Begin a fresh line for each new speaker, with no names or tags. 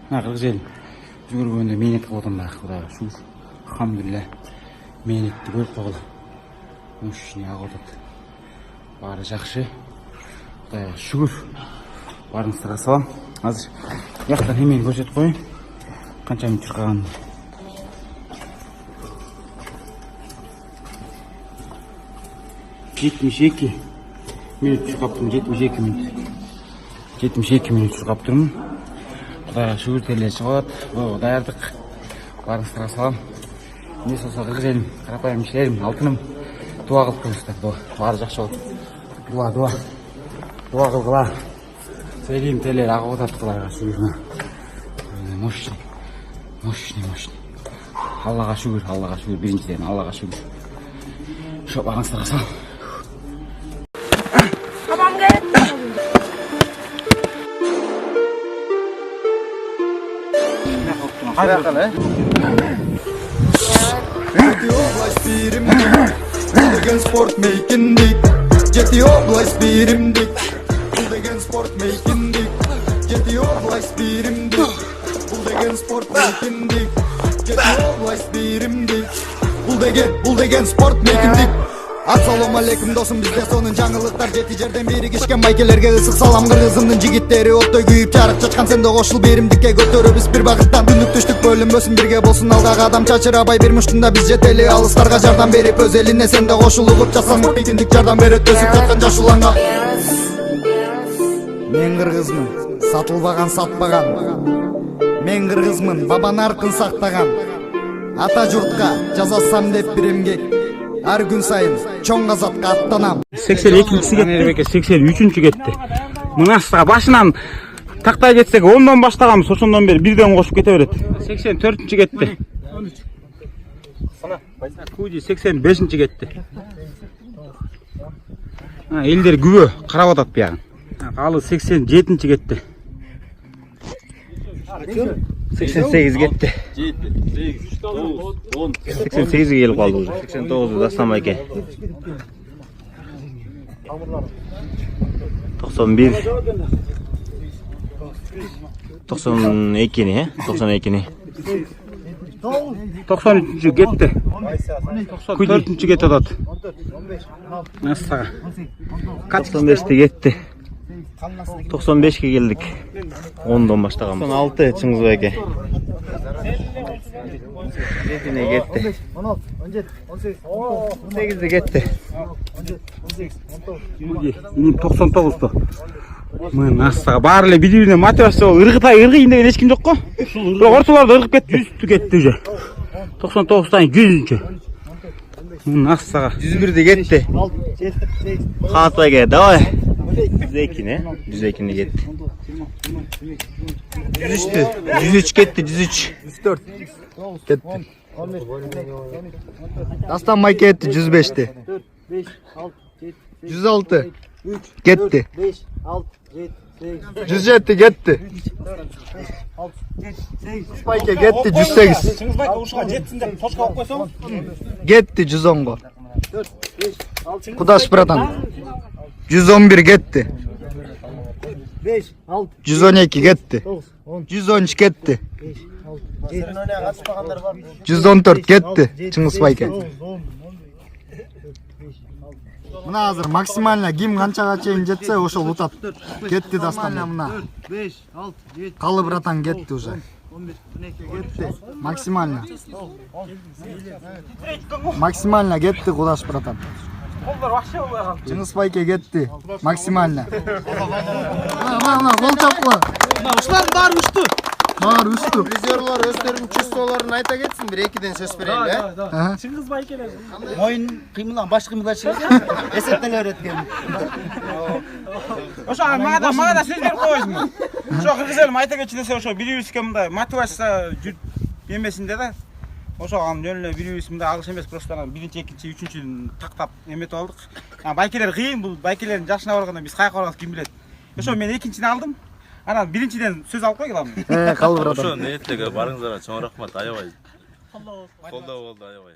Қырғыз ел жүгіргенде мейнет қылып отырмын бақ, құдайға шүкір. Алхамдулилля, мейнетті көріп қойғылы. Мощный ағып отады. Бары жақсы. Құдайға шүкір. Барыңыздарға салам. Азыр яқтан емені көрсетіп қойын. Қанша минут жүрғанын. 72 минут жүріп тұрмын. 72 минут. 72 минут жүріп тұрмын. Құдайға шүкір терлер шығады. Даярдық. Барыңыздарға салам. Не болса қырғыз елім, қарапайым ішерім, алтыным. Дуа қылып қойыңыздар. Бары жақсы болды. Дуа қылғыла. Сөйлейім терлер ағып отады Құдайға шүкір. Мощный. Аллаға шүкір, біріншіден Аллаға шүкір. Шоп ағыңыздарға салам.
Жети область биримдик, бул деген спорт мейкиндик. Жети область биримдик, бул деген спорт мейкиндик. Жети область биримдик, бул деген спорт мейкиндик. Жети область биримдик, бул деген спорт мейкиндик. Ассалому алейкум досум, бизде сонун жаңылыктар. Жети жерден биригишкен майкелерге ысык салам. Кыргызымдын жигиттери оттой күйүп жарык чачкан. Сен да кошул биримдикке көтөрөбүз бир багыттан. Күндүк түштүк бөлүнбөсүн, бирге болсун алдагы адам. Чачырабай бир муштунда биз жетели, алыстарга жардам берип өз элине сен да кошулуп жатсаң. Мейкиндик жардам берет өсүп жаткан жаш уланга. Мен кыргызмын, сатылбаган сатпаган. Мен кыргызмын, бабанын аркын сактаган. Ата журтка жазасам деп бир эмгек. Ар күн сайын чоң казатка аттанам.
82-си кетти, 83-чү кетти. Мынасыга башынан тактай кетсек 10дон баштаганбыз, ошондон бери бирден кошуп кете берет. 84-чү кетти. Куди 85-чи кетти. Элдер күбө карап атат буягын. Алы 87-чи кетти. 88 кетти. 88 келип калды уже. 89 дастам экен. 91. 92-ни, 92-ни. 93-чү кетти. 94-чү кетип атат. Насага. 95-ти кетти. 95-ке келдик. 10дон баштаган. 96 Чыңгызбайке. 7-не кетти. 18-де кетти. 99-то. Мен насага баары эле бири-бирине мотивация болуп, ыргыйын деген эч ким жок го. Бирок ортолордо ыргып кетти. 100 кетти уже. 99-тан 100-чү. Насага 101-де кетти. Кантайга давай. 102-ни кетти. 103 кетти, 103. 104 кетти. Дастан майке кетти 105-ти. 106 кетти. 107 кетти. Майке кетти 108. Чыңгызбай ушуга жетсин деп тошка алып койсоң.
Кетти 110го. Кудаш братан. 111 кетти. 112 кетти. 113 кетти. 114 кетти. Чыңгызбайке. Мына азыр максимально ким канчага чейин жетсе ошол утат. Кетти дастан мына. 5, 6, 7. Калы братан кетти уже. Кетти. Максимально. Максимально кетти Кудаш братан. Чыңгызбайке кетти. Максимально. Мына кол чапкыла.
Ушулардын баары учту.
Баары учту.
Призерлор өздөрүнүн чувстволорун айта кетсин, бир экиден сөз берейин, э?
Чыңгызбайкелер.
Моюн кыймылдан баш кыймылдар чыгып, эсептеле берет экен.
Ошо мага да сөз берип коесуң. Ошо кыргыз элим айта кетчү десе, ошо бирибизге мындай мотивация эмесинде да. Ошо жөн эле бирибиз мындай алыш эмес, просто биринчи, экинчи, үчүнчүдүн тактап эметип алдык. Байкелер кыйын, бул байкелердин жашына барганда биз каяка барганыбызды ким билет. Ошо мен экинчини алдым. Анан биринчиден сөз алып койгула.
Калы братан.
Ошо ниеттеге барыңыздарга чоң рахмат, аябай. Колдоо болду, аябай.